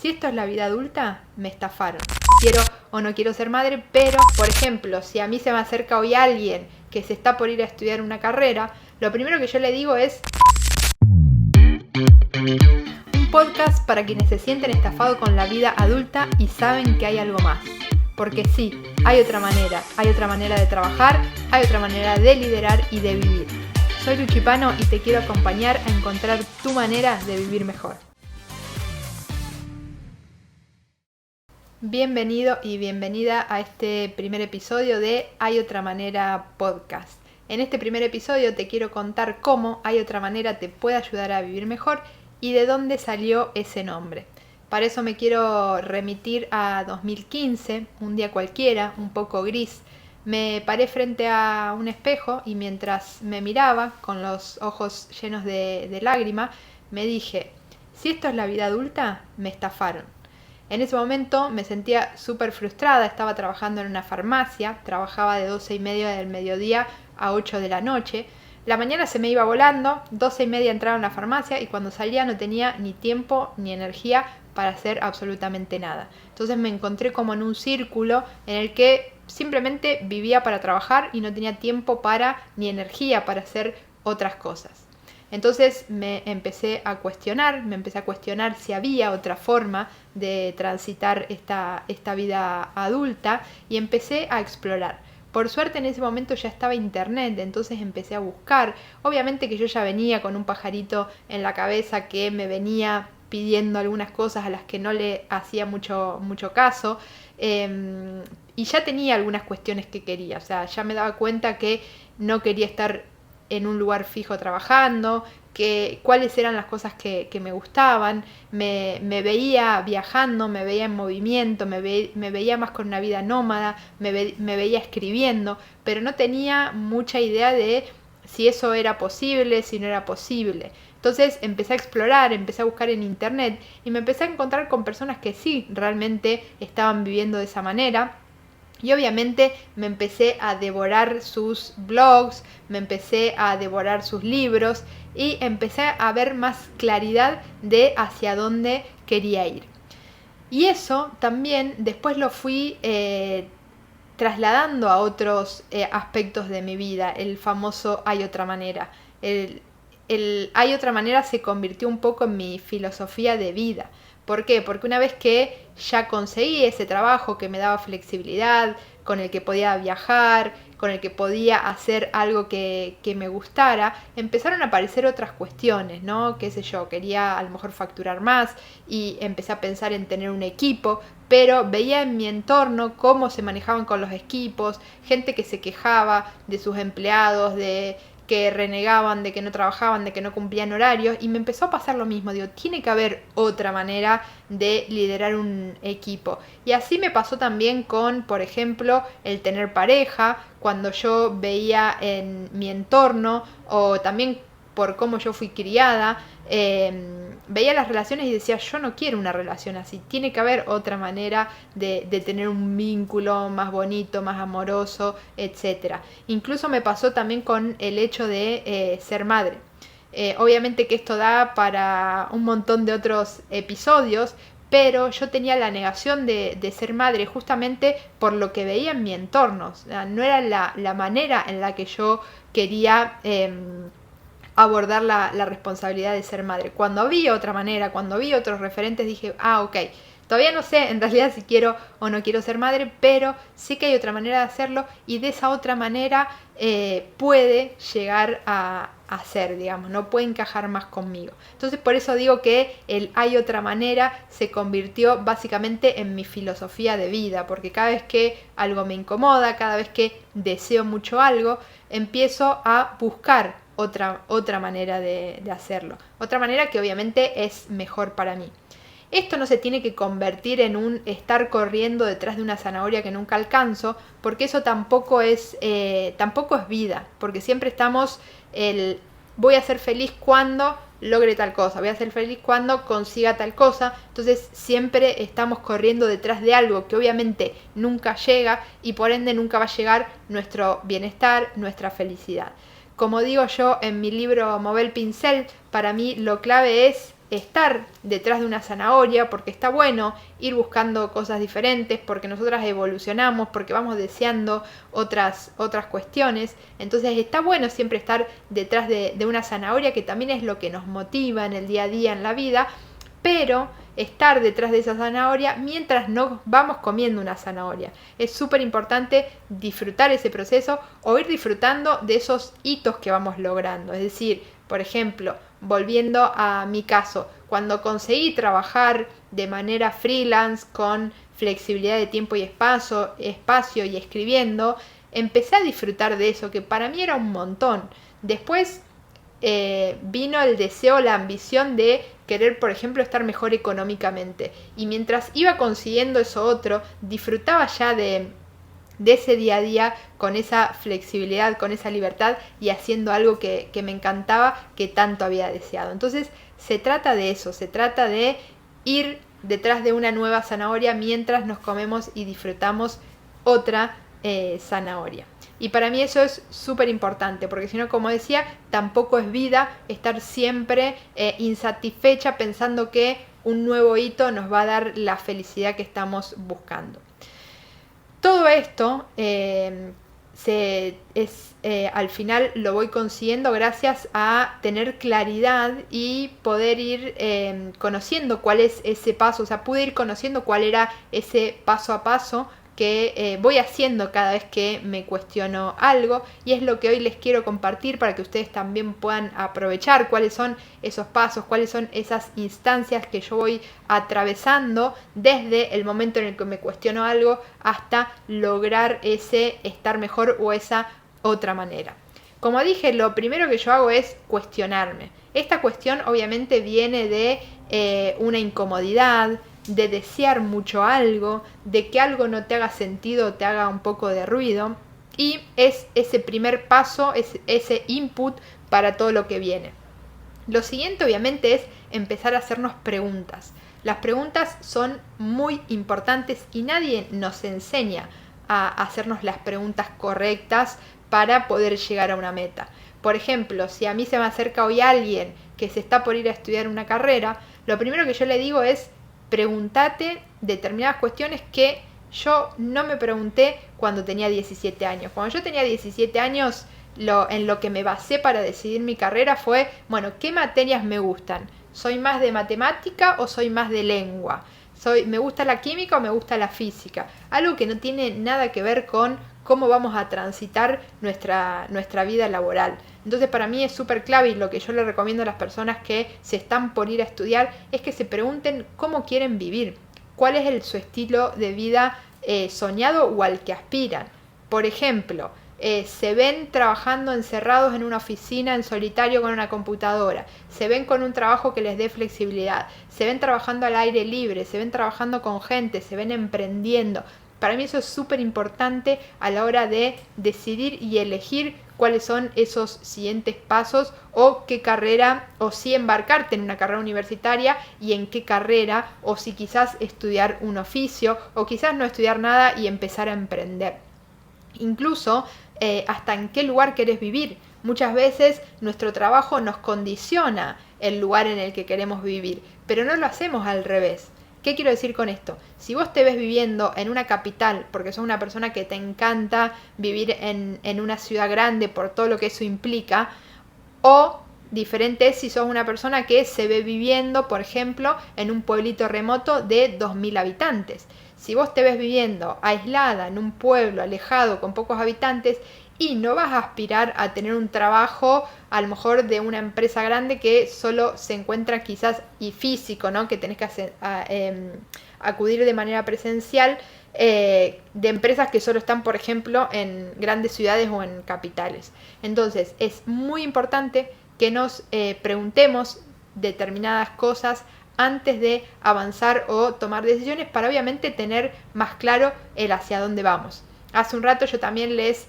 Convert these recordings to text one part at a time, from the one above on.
Si esto es la vida adulta, me estafaron. Quiero o no quiero ser madre, pero, por ejemplo, si a mí se me acerca hoy alguien que se está por ir a estudiar una carrera, lo primero que yo le digo es un podcast para quienes se sienten estafados con la vida adulta y saben que hay algo más. Porque sí, hay otra manera de trabajar, hay otra manera de liderar y de vivir. Soy Luchi Pano y te quiero acompañar a encontrar tu manera de vivir mejor. Bienvenido y bienvenida a este primer episodio de Hay Otra Manera Podcast. En este primer episodio te quiero contar cómo Hay Otra Manera te puede ayudar a vivir mejor y de dónde salió ese nombre. Para eso me quiero remitir a 2015, un día cualquiera, un poco gris. Me paré frente a un espejo y mientras me miraba, con los ojos llenos de lágrima, me dije, si esto es la vida adulta, me estafaron. En ese momento me sentía súper frustrada, estaba trabajando en una farmacia, trabajaba de 12:30 del mediodía a 8 de la noche. La mañana se me iba volando, 12:30 entraba en la farmacia y cuando salía no tenía ni tiempo ni energía para hacer absolutamente nada. Entonces me encontré como en un círculo en el que simplemente vivía para trabajar y no tenía tiempo ni energía para hacer otras cosas. Entonces me empecé a cuestionar si había otra forma de transitar esta vida adulta y empecé a explorar. Por suerte en ese momento ya estaba internet, entonces empecé a buscar. Obviamente que yo ya venía con un pajarito en la cabeza que me venía pidiendo algunas cosas a las que no le hacía mucho caso. Y ya tenía algunas cuestiones que quería, o sea, ya me daba cuenta que no quería estar en un lugar fijo trabajando, cuáles eran las cosas que me gustaban, me veía viajando, me veía en movimiento, me veía más con una vida nómada, me veía escribiendo, pero no tenía mucha idea de si eso era posible, si no era posible. Entonces empecé a explorar, empecé a buscar en internet y me empecé a encontrar con personas que sí realmente estaban viviendo de esa manera. Y obviamente me empecé a devorar sus blogs, me empecé a devorar sus libros y empecé a ver más claridad de hacia dónde quería ir. Y eso también después lo fui trasladando a otros aspectos de mi vida, el famoso hay otra manera. El hay otra manera se convirtió un poco en mi filosofía de vida. ¿Por qué? Porque una vez que ya conseguí ese trabajo que me daba flexibilidad, con el que podía viajar, con el que podía hacer algo que me gustara, empezaron a aparecer otras cuestiones, ¿no? Qué sé yo, quería a lo mejor facturar más y empecé a pensar en tener un equipo, pero veía en mi entorno cómo se manejaban con los equipos, gente que se quejaba de sus empleados, de que renegaban, de que no trabajaban, de que no cumplían horarios, y me empezó a pasar lo mismo. Digo, tiene que haber otra manera de liderar un equipo. Y así me pasó también con, por ejemplo, el tener pareja, cuando yo veía en mi entorno, o también por cómo yo fui criada, veía las relaciones y decía, yo no quiero una relación así, tiene que haber otra manera de tener un vínculo más bonito, más amoroso, etc. Incluso me pasó también con el hecho de ser madre. Obviamente que esto da para un montón de otros episodios, pero yo tenía la negación de ser madre justamente por lo que veía en mi entorno. O sea, no era la manera en la que yo quería abordar la responsabilidad de ser madre. Cuando vi otra manera, cuando vi otros referentes, dije, ok, todavía no sé en realidad si quiero o no quiero ser madre, pero sí que hay otra manera de hacerlo y de esa otra manera puede llegar a ser, digamos, no puede encajar más conmigo. Entonces por eso digo que el hay otra manera se convirtió básicamente en mi filosofía de vida, porque cada vez que algo me incomoda, cada vez que deseo mucho algo, empiezo a buscar otra manera de hacerlo. Otra manera que obviamente es mejor para mí. Esto no se tiene que convertir en un estar corriendo detrás de una zanahoria que nunca alcanzo, porque eso tampoco es vida, porque siempre estamos voy a ser feliz cuando logre tal cosa, voy a ser feliz cuando consiga tal cosa, entonces siempre estamos corriendo detrás de algo que obviamente nunca llega y por ende nunca va a llegar nuestro bienestar, nuestra felicidad. Como digo yo en mi libro Mover el pincel, para mí lo clave es estar detrás de una zanahoria, porque está bueno ir buscando cosas diferentes, porque nosotras evolucionamos, porque vamos deseando otras cuestiones. Entonces está bueno siempre estar detrás de una zanahoria, que también es lo que nos motiva en el día a día, en la vida, pero estar detrás de esa zanahoria mientras nos vamos comiendo una zanahoria. Es súper importante disfrutar ese proceso o ir disfrutando de esos hitos que vamos logrando. Es decir, por ejemplo, volviendo a mi caso, cuando conseguí trabajar de manera freelance con flexibilidad de tiempo y espacio y escribiendo, empecé a disfrutar de eso, que para mí era un montón. Después vino el deseo, la ambición de querer, por ejemplo, estar mejor económicamente. Y mientras iba consiguiendo eso otro, disfrutaba ya de ese día a día con esa flexibilidad, con esa libertad y haciendo algo que me encantaba, que tanto había deseado. Entonces se trata de eso, se trata de ir detrás de una nueva zanahoria mientras nos comemos y disfrutamos otra zanahoria. Y para mí eso es súper importante, porque si no, como decía, tampoco es vida estar siempre insatisfecha pensando que un nuevo hito nos va a dar la felicidad que estamos buscando. Todo esto al final lo voy consiguiendo gracias a tener claridad y poder ir conociendo cuál es ese paso. O sea, pude ir conociendo cuál era ese paso a paso que voy haciendo cada vez que me cuestiono algo, y es lo que hoy les quiero compartir para que ustedes también puedan aprovechar cuáles son esos pasos, cuáles son esas instancias que yo voy atravesando desde el momento en el que me cuestiono algo hasta lograr ese estar mejor o esa otra manera. Como dije, lo primero que yo hago es cuestionarme. Esta cuestión obviamente viene de una incomodidad, de desear mucho algo, de que algo no te haga sentido, te haga un poco de ruido, y es ese primer paso, es ese input para todo lo que viene. Lo siguiente obviamente es empezar a hacernos preguntas. Las preguntas son muy importantes y nadie nos enseña a hacernos las preguntas correctas para poder llegar a una meta. Por ejemplo, si a mí se me acerca hoy alguien que se está por ir a estudiar una carrera, lo primero que yo le digo es: pregúntate determinadas cuestiones que yo no me pregunté cuando tenía 17 años. Cuando yo tenía 17 años, en lo que me basé para decidir mi carrera fue, bueno, ¿qué materias me gustan? ¿Soy más de matemática o soy más de lengua? ¿Me gusta la química o me gusta la física? Algo que no tiene nada que ver con cómo vamos a transitar nuestra vida laboral. Entonces para mí es súper clave, y lo que yo le recomiendo a las personas que se están por ir a estudiar es que se pregunten cómo quieren vivir, cuál es su estilo de vida soñado o al que aspiran. Por ejemplo, se ven trabajando encerrados en una oficina en solitario con una computadora, se ven con un trabajo que les dé flexibilidad, se ven trabajando al aire libre, se ven trabajando con gente, se ven emprendiendo. Para mí eso es súper importante a la hora de decidir y elegir cuáles son esos siguientes pasos, o qué carrera, o si embarcarte en una carrera universitaria y en qué carrera, o si quizás estudiar un oficio, o quizás no estudiar nada y empezar a emprender. Incluso hasta en qué lugar querés vivir. Muchas veces nuestro trabajo nos condiciona el lugar en el que queremos vivir, pero no lo hacemos al revés. ¿Qué quiero decir con esto? Si vos te ves viviendo en una capital porque sos una persona que te encanta vivir en una ciudad grande por todo lo que eso implica, o diferente es si sos una persona que se ve viviendo, por ejemplo, en un pueblito remoto de 2000 habitantes. Si vos te ves viviendo aislada en un pueblo alejado con pocos habitantes, y no vas a aspirar a tener un trabajo a lo mejor de una empresa grande que solo se encuentra quizás y físico, ¿no? Que tenés que acudir de manera presencial, de empresas que solo están, por ejemplo, en grandes ciudades o en capitales. Entonces es muy importante que nos preguntemos determinadas cosas antes de avanzar o tomar decisiones, para obviamente tener más claro el hacia dónde vamos. Hace un rato yo también les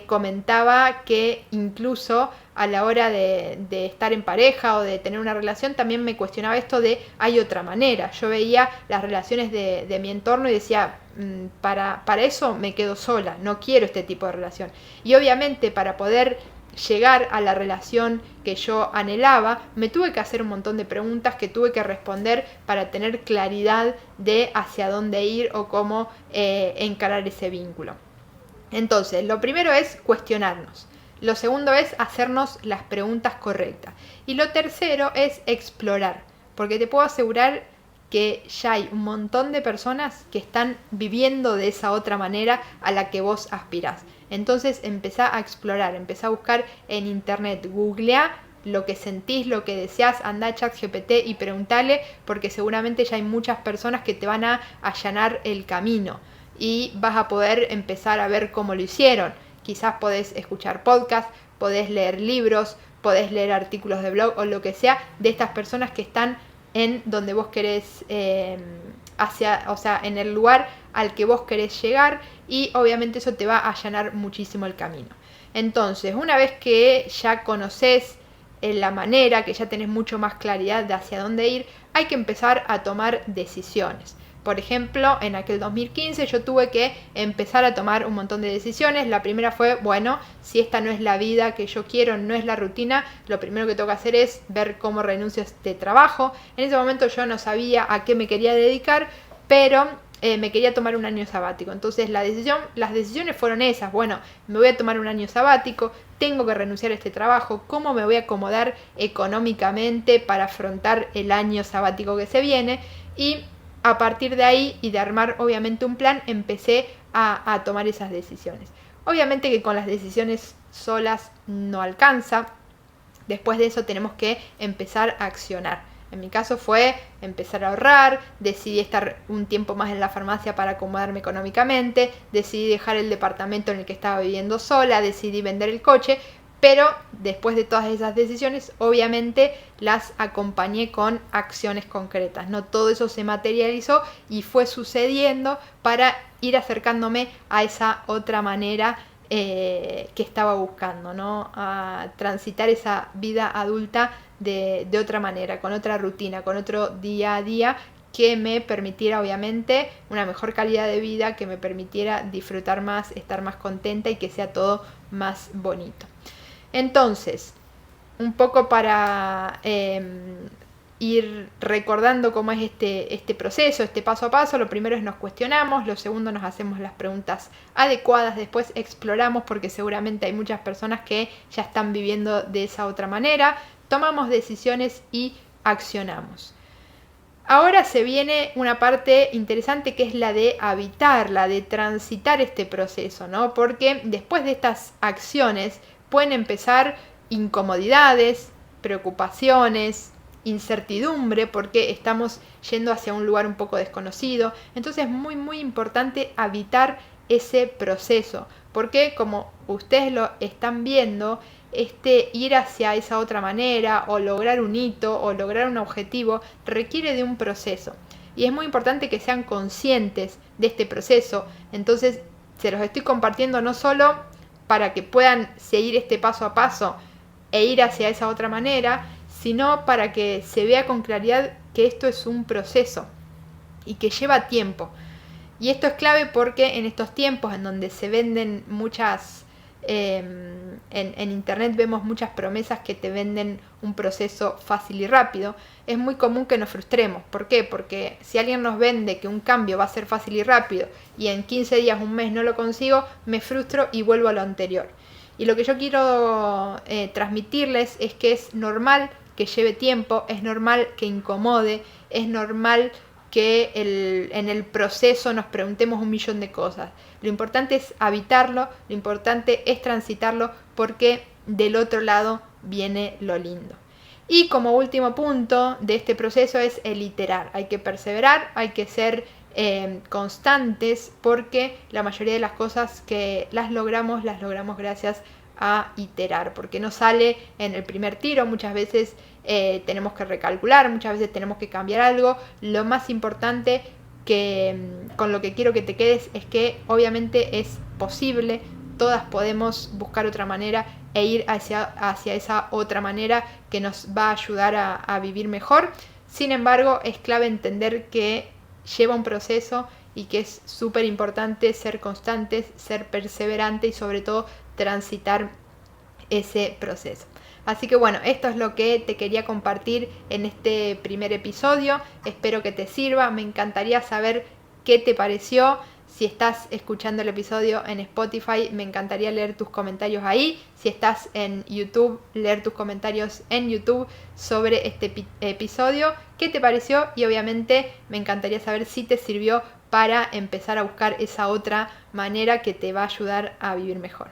comentaba que incluso a la hora de estar en pareja o de tener una relación, también me cuestionaba esto de hay otra manera. Yo veía las relaciones de mi entorno y decía, para eso me quedo sola, no quiero este tipo de relación. Y obviamente para poder llegar a la relación que yo anhelaba, me tuve que hacer un montón de preguntas que tuve que responder para tener claridad de hacia dónde ir o cómo encarar ese vínculo. Entonces, lo primero es cuestionarnos. Lo segundo es hacernos las preguntas correctas. Y lo tercero es explorar, porque te puedo asegurar que ya hay un montón de personas que están viviendo de esa otra manera a la que vos aspirás. Entonces empezá a explorar, empezá a buscar en internet, googlea lo que sentís, lo que deseás, anda a ChatGPT y preguntale, porque seguramente ya hay muchas personas que te van a allanar el camino y vas a poder empezar a ver cómo lo hicieron. Quizás podés escuchar podcasts, podés leer libros, podés leer artículos de blog o lo que sea de estas personas que están en donde vos querés, en el lugar al que vos querés llegar, y obviamente eso te va a allanar muchísimo el camino. Entonces, una vez que ya conoces la manera, que ya tenés mucho más claridad de hacia dónde ir, hay que empezar a tomar decisiones. Por ejemplo, en aquel 2015 yo tuve que empezar a tomar un montón de decisiones. La primera fue, bueno, si esta no es la vida que yo quiero, no es la rutina, lo primero que tengo que hacer es ver cómo renuncio a este trabajo. En ese momento yo no sabía a qué me quería dedicar, pero me quería tomar un año sabático. Entonces las decisiones fueron esas. Bueno, me voy a tomar un año sabático, tengo que renunciar a este trabajo, cómo me voy a acomodar económicamente para afrontar el año sabático que se viene. Y a partir de ahí y de armar obviamente un plan, empecé a tomar esas decisiones. Obviamente que con las decisiones solas no alcanza. Después de eso tenemos que empezar a accionar. En mi caso fue empezar a ahorrar, decidí estar un tiempo más en la farmacia para acomodarme económicamente, decidí dejar el departamento en el que estaba viviendo sola, decidí vender el coche. Pero después de todas esas decisiones, obviamente las acompañé con acciones concretas, ¿no? Todo eso se materializó y fue sucediendo para ir acercándome a esa otra manera que estaba buscando, ¿no? A transitar esa vida adulta de otra manera, con otra rutina, con otro día a día que me permitiera obviamente una mejor calidad de vida, que me permitiera disfrutar más, estar más contenta y que sea todo más bonito. Entonces, un poco para ir recordando cómo es este proceso, este paso a paso, lo primero es nos cuestionamos, lo segundo nos hacemos las preguntas adecuadas, después exploramos porque seguramente hay muchas personas que ya están viviendo de esa otra manera, tomamos decisiones y accionamos. Ahora se viene una parte interesante que es la de habitar, la de transitar este proceso, ¿no? Porque después de estas acciones pueden empezar incomodidades, preocupaciones, incertidumbre, porque estamos yendo hacia un lugar un poco desconocido. Entonces es muy, muy importante habitar ese proceso, porque como ustedes lo están viendo, ir hacia esa otra manera o lograr un hito o lograr un objetivo requiere de un proceso. Y es muy importante que sean conscientes de este proceso. Entonces se los estoy compartiendo no solo para que puedan seguir este paso a paso e ir hacia esa otra manera, sino para que se vea con claridad que esto es un proceso y que lleva tiempo. Y esto es clave porque en estos tiempos en donde se venden muchas, en internet vemos muchas promesas que te venden un proceso fácil y rápido, es muy común que nos frustremos. ¿Por qué? Porque si alguien nos vende que un cambio va a ser fácil y rápido y en 15 días, un mes no lo consigo, me frustro y vuelvo a lo anterior. Y lo que yo quiero transmitirles es que es normal que lleve tiempo, es normal que incomode, es normal que en el proceso nos preguntemos un millón de cosas. Lo importante es habitarlo, lo importante es transitarlo, porque del otro lado viene lo lindo. Y como último punto de este proceso es el iterar. Hay que perseverar, hay que ser constantes, porque la mayoría de las cosas que las logramos gracias a iterar, porque no sale en el primer tiro. Muchas veces tenemos que recalcular, muchas veces tenemos que cambiar algo. Lo más importante que con lo que quiero que te quedes es que obviamente es posible, todas podemos buscar otra manera e ir hacia esa otra manera que nos va a ayudar a vivir mejor. Sin embargo, es clave entender que lleva un proceso y que es súper importante ser constantes, ser perseverante y sobre todo transitar ese proceso. Así que bueno, esto es lo que te quería compartir en este primer episodio. Espero que te sirva. Me encantaría saber qué te pareció. Si estás escuchando el episodio en Spotify, me encantaría leer tus comentarios ahí. Si estás en YouTube, leer tus comentarios en YouTube sobre este episodio. ¿Qué te pareció? Y obviamente me encantaría saber si te sirvió para empezar a buscar esa otra manera que te va a ayudar a vivir mejor.